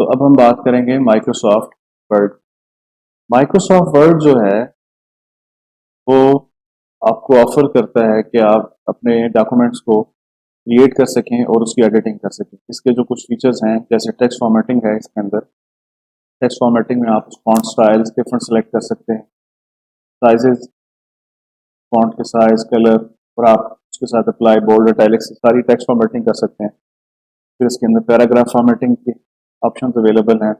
तो अब हम बात करेंगे माइक्रोसॉफ्ट वर्ड। माइक्रोसॉफ्ट वर्ड जो है वो आपको ऑफर करता है कि आप अपने डॉक्यूमेंट्स को क्रिएट कर सकें और उसकी एडिटिंग कर सकें। इसके जो कुछ फीचर्स हैं जैसे टेक्स्ट फॉर्मेटिंग है, इसके अंदर टेक्स्ट फॉर्मेटिंग में आप फॉन्ट स्टाइल्स डिफरेंट सेलेक्ट कर सकते हैं, साइजेस, फॉन्ट के साइज, कलर, और आप उसके साथ अप्लाई, बोल्ड, इटैलिक्स सारी टेक्स्ट फॉर्मेटिंग कर सकते हैं। फिर इसके अंदर पैराग्राफ फॉर्मेटिंग के ऑप्शन अवेलेबल हैं,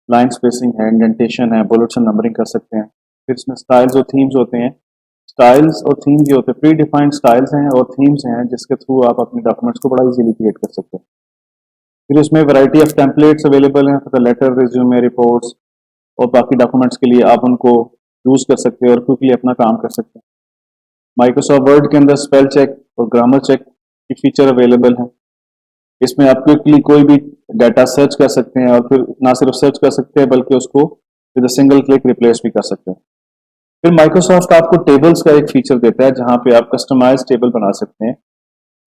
लाइन स्पेसिंग है, इंडेंटेशन है, बुलेट्स एंड नंबरिंग कर सकते हैं। फिर इसमें स्टाइल्स और थीम्स होते हैं। स्टाइल्स और थीम्स ये होते हैं, प्री डिफाइंड स्टाइल्स हैं और थीम्स हैं जिसके थ्रू आप अपने डॉक्यूमेंट्स को बड़ा इजीली क्रिएट कर सकते हैं। फिर इसमें वैरायटी ऑफ टेम्पलेट्स अवेलेबल हैं for the letter, resume, reports और बाकी डॉक्यूमेंट्स के लिए आप उनको यूज़ कर सकते हैं और क्विकली अपना काम कर सकते हैं। माइक्रोसॉफ्ट वर्ड के अंदर स्पेल चेक और ग्रामर चेक की फीचर अवेलेबल है। इसमें आप क्विकली कोई भी डाटा सर्च कर सकते हैं और फिर ना सिर्फ सर्च कर सकते हैं बल्कि उसको विद सिंगल क्लिक रिप्लेस भी कर सकते हैं। फिर माइक्रोसॉफ्ट आपको टेबल्स का एक फीचर देता है जहां पे आप कस्टमाइज टेबल बना सकते हैं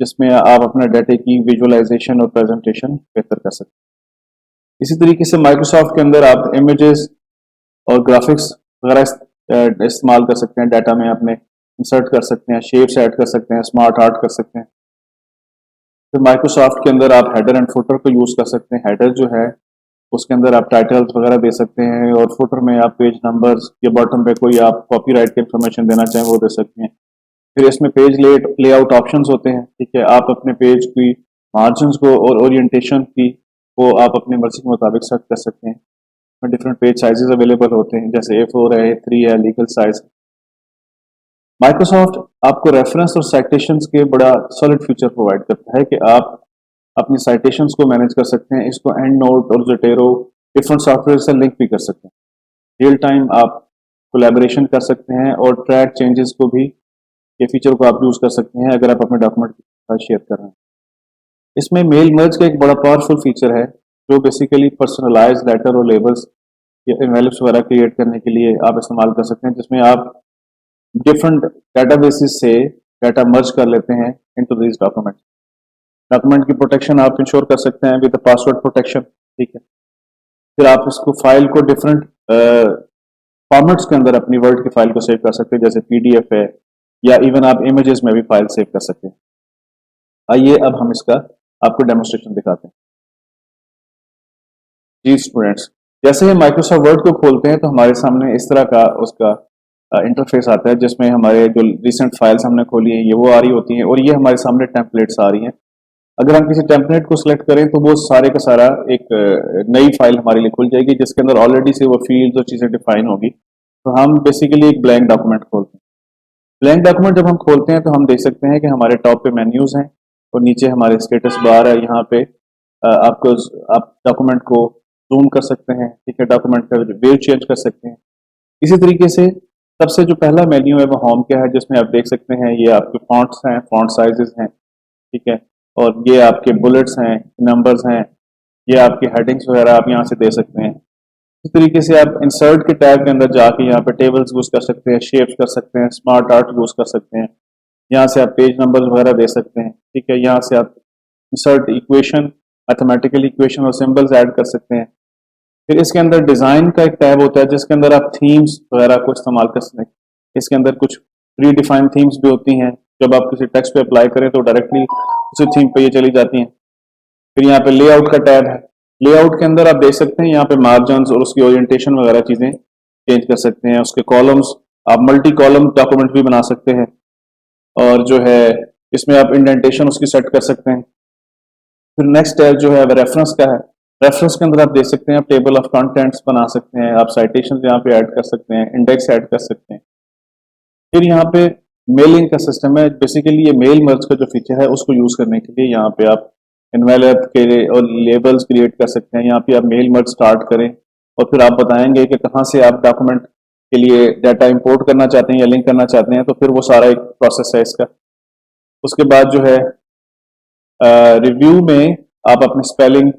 जिसमें आप अपने डाटा की विजुअलाइजेशन और प्रेजेंटेशन बेहतर कर सकते हैं। इसी तरीके से माइक्रोसॉफ्ट के अंदर आप इमेजेस और ग्राफिक्स वगैरह इस्तेमाल कर सकते हैं, डाटा में अपने इंसर्ट कर सकते हैं, शेप्स ऐड कर सकते हैं, स्मार्ट आर्ट कर सकते हैं। फिर माइक्रोसॉफ्ट के अंदर आप हेडर एंड फुटर को यूज़ कर सकते हैं। हेडर जो है उसके अंदर आप टाइटल्स वगैरह दे सकते हैं और फुटर में आप पेज नंबर्स या बॉटम पे कोई आप कॉपीराइट की इंफॉर्मेशन देना चाहें वो दे सकते हैं। फिर इसमें पेज लेआउट ऑप्शंस होते हैं, ठीक है। आप अपने पेज की मार्जिन को और ओरिएंटेशन की वो आप अपनी मर्जी के मुताबिक सेट कर सकते हैं। डिफरेंट पेज साइजेस अवेलेबल होते हैं जैसे A4 है, A3 है, लीगल साइज। माइक्रोसॉफ्ट आपको रेफरेंस और साइटेशंस के बड़ा सॉलिड फीचर प्रोवाइड करता है कि आप अपनी साइटेशंस को मैनेज कर सकते हैं। इसको एंड नोट और जोटेरो डिफरेंट सॉफ्टवेयर से लिंक भी कर सकते हैं। रियल टाइम आप कोलैबोरेशन कर सकते हैं और ट्रैक चेंजेस को भी, ये फीचर को आप यूज़ कर सकते हैं अगर आप अपने डॉक्यूमेंट के साथ शेयर कर रहे हैं। इसमें मेल मर्ज का एक बड़ा पावरफुल फीचर है जो बेसिकली पर्सनलाइज लेटर और लेबल्स या एनवेलप्स वगैरह क्रिएट करने के लिए आप इस्तेमाल कर सकते हैं, जिसमें आप डिफरेंट डेटाबेसिस से डाटा मर्ज कर लेते हैं इनटू दिस डॉक्यूमेंट। डॉक्यूमेंट की प्रोटेक्शन आप इंश्योर कर सकते हैं विद पासवर्ड प्रोटेक्शन, ठीक है। फिर आप इसको फाइल को डिफरेंट फॉर्मेट्स के अंदर अपनी वर्ड की फाइल को सेव कर सकते हैं जैसे PDF है, या इवन आप इमेजेस में भी फाइल सेव कर सकते हैं। आइए अब हम इसका आपको डेमोस्ट्रेशन दिखाते हैं। जी स्टूडेंट्स, जैसे ही माइक्रोसॉफ्ट वर्ड को खोलते हैं तो हमारे सामने इस तरह का उसका इंटरफेस आता है जिसमें हमारे जो रिसेंट फाइल्स हमने खोली हैं ये वो आ रही होती हैं और ये हमारे सामने टेम्पलेट्स आ रही हैं। अगर हम किसी टेम्पलेट को सिलेक्ट करें तो वो सारे का सारा एक नई फाइल हमारे लिए खुल जाएगी जिसके अंदर ऑलरेडी से वो फील्ड्स और चीज़ें डिफाइन होगी। तो हम बेसिकली एक ब्लैंक डॉक्यूमेंट खोलते हैं। ब्लैंक डॉक्यूमेंट जब हम खोलते हैं तो हम देख सकते हैं कि हमारे टॉप पे मेन्यूज हैं और नीचे हमारे स्टेटस बार है। यहाँ पे आपको आप डॉक्यूमेंट को जूम कर सकते हैं, ठीक है, डॉक्यूमेंट का व्यू चेंज कर सकते हैं। इसी तरीके से सबसे जो पहला मेन्यू है वो होम का है जिसमें आप देख सकते हैं ये आपके फॉन्ट्स हैं, फॉन्ट साइजेस हैं, ठीक है, और ये आपके बुलेट्स हैं, नंबर्स हैं, ये आपके हेडिंग्स वगैरह आप यहाँ से दे सकते हैं। इस तरीके से आप इंसर्ट के टैब के अंदर जाके यहाँ पे टेबल्स यूज कर सकते हैं, शेप्स कर सकते हैं, स्मार्ट आर्ट यूज कर सकते हैं। यहाँ से आप पेज नंबर वगैरह दे सकते हैं, ठीक है। यहाँ से आप इंसर्ट इक्वेशन, मैथमेटिकल इक्वेशन और सिंबल्स ऐड कर सकते हैं। फिर इसके अंदर डिज़ाइन का एक टैब होता है जिसके अंदर आप थीम्स वगैरह को इस्तेमाल कर सकते हैं। इसके अंदर कुछ प्री डिफाइंड थीम्स भी होती हैं, जब आप किसी टेक्स्ट पे अप्लाई करें तो डायरेक्टली उसी थीम पे ये चली जाती हैं। फिर यहाँ पे लेआउट का टैब है। लेआउट के अंदर आप देख सकते हैं यहाँ पे मार्जिन्स और उसकी ओरिएंटेशन वगैरह चीज़ें चेंज कर सकते हैं। उसके कॉलम्स, आप मल्टी कॉलम डॉक्यूमेंट भी बना सकते हैं और जो है इसमें आप इंडेंटेशन उसकी सेट कर सकते हैं। फिर नेक्स्ट टैब जो है रेफरेंस का है। रेफरेंस के अंदर आप देख सकते हैं आप टेबल ऑफ कंटेंट्स बना सकते हैं, आप साइटेशन यहाँ पे ऐड कर सकते हैं, इंडेक्स ऐड कर सकते हैं। फिर यहाँ पे मेलिंग का सिस्टम है। बेसिकली ये मेल मर्ज का जो फीचर है उसको यूज करने के लिए यहाँ पे आप एनवेलप के और लेबल्स क्रिएट कर सकते हैं। यहाँ पे आप मेल मर्ज स्टार्ट करें और फिर आप बताएंगे कि कहाँ से आप डॉक्यूमेंट के लिए डाटा इंपोर्ट करना चाहते हैं या लिंक करना चाहते हैं, तो फिर वो सारा एक प्रोसेस है इसका। उसके बाद जो है रिव्यू में आप अपने स्पेलिंग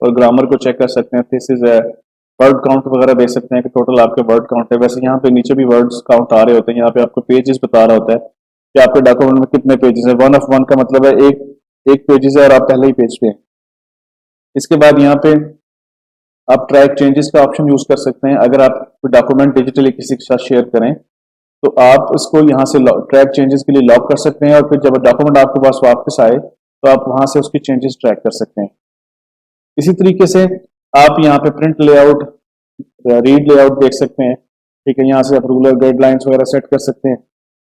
और ग्रामर को चेक कर सकते हैं। दिस इज वर्ड काउंट वगैरह देख सकते हैं कि टोटल आपके वर्ड काउंट है। वैसे यहाँ पे नीचे भी वर्ड्स काउंट आ रहे होते हैं, यहाँ पे आपको पेजेस बता रहा होता है कि आपके डॉक्यूमेंट में कितने पेजेस है। 1 of 1 का मतलब है एक एक पेजेस है और आप पहले ही पेज पे हैं। इसके बाद यहाँ पे आप ट्रैक चेंजेस का ऑप्शन यूज कर सकते हैं। अगर आप डॉक्यूमेंट डिजिटली किसी के साथ शेयर करें तो आप इसको यहाँ से ट्रैक चेंजेस के लिए लॉक कर सकते हैं, और फिर जब डॉक्यूमेंट आपके पास वापस आए तो आप वहां से उसकी चेंजेस ट्रैक कर सकते हैं। इसी तरीके से आप यहाँ पे प्रिंट लेआउट, रीड लेआउट देख सकते हैं। ठीक है, यहाँ से आप रूलर गाइडलाइंस वगैरह सेट कर सकते हैं।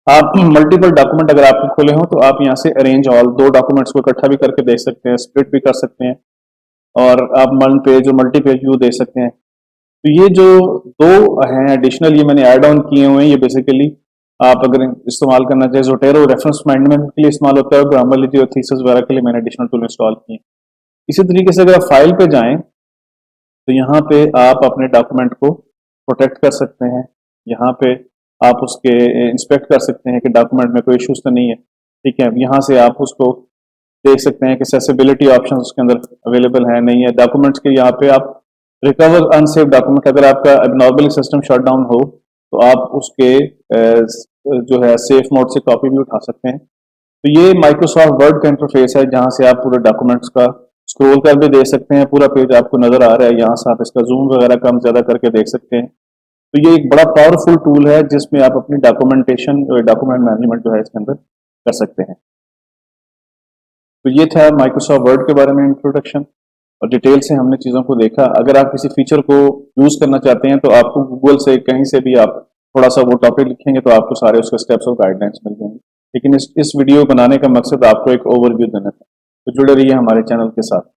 आप मल्टीपल डॉक्यूमेंट अगर आपके खुले हों तो आप यहाँ से अरेंज ऑल, दो डॉक्यूमेंट्स को इकट्ठा भी करके देख सकते हैं, स्प्लिट भी कर सकते हैं, और आप वन पेज और मल्टी पेज व्यू दे सकते हैं। तो ये जो दो हैं एडिशनल, ये मैंने ऐड ऑन किए हुए हैं। ये बेसिकली आप अगर इस्तेमाल करना चाहें, जोटेरो रेफरेंस मैनेजमेंट के लिए इस्तेमाल होता है, और ग्रामरलिटी और थीसिस वगैरह के लिए मैंने एडिशनल टूल इंस्टॉल किए। इसी तरीके से अगर आप फाइल पे जाएं तो यहाँ पे आप अपने डॉक्यूमेंट को प्रोटेक्ट कर सकते हैं। यहाँ पे आप उसके इंस्पेक्ट कर सकते हैं कि डॉक्यूमेंट में कोई इश्यूज तो नहीं है। ठीक है, यहाँ से आप उसको देख सकते हैं कि एक्सेसिबिलिटी ऑप्शन उसके अंदर अवेलेबल है नहीं है। डॉक्यूमेंट्स के यहाँ पे आप रिकवर अनसेव डॉक्यूमेंट, अगर आपका एबनॉर्मली सिस्टम शट डाउन हो तो आप उसके जो है सेफ मोड से कॉपी भी उठा सकते हैं। तो ये माइक्रोसॉफ्ट वर्ड का इंटरफेस है, जहां से आप पूरे डॉक्यूमेंट्स का स्क्रॉल कर भी दे सकते हैं। पूरा पेज आपको नजर आ रहा है, यहाँ से आप इसका जूम वगैरह कम ज्यादा करके देख सकते हैं। तो ये एक बड़ा पावरफुल टूल है जिसमें आप अपनी डॉक्यूमेंटेशन, डॉक्यूमेंट मैनेजमेंट जो है इसके अंदर कर सकते हैं। तो ये था माइक्रोसॉफ्ट वर्ड के बारे में इंट्रोडक्शन, और डिटेल से हमने चीज़ों को देखा। अगर आप किसी फीचर को यूज करना चाहते हैं तो आपको गूगल से कहीं से भी आप थोड़ा सा वो टॉपिक लिखेंगे तो आपको सारे उसके स्टेप्स और गाइडलाइंस मिल जाएंगे। लेकिन इस वीडियो बनाने का मकसद आपको एक ओवरव्यू देना था। तो जुड़े रहिए हमारे चैनल के साथ।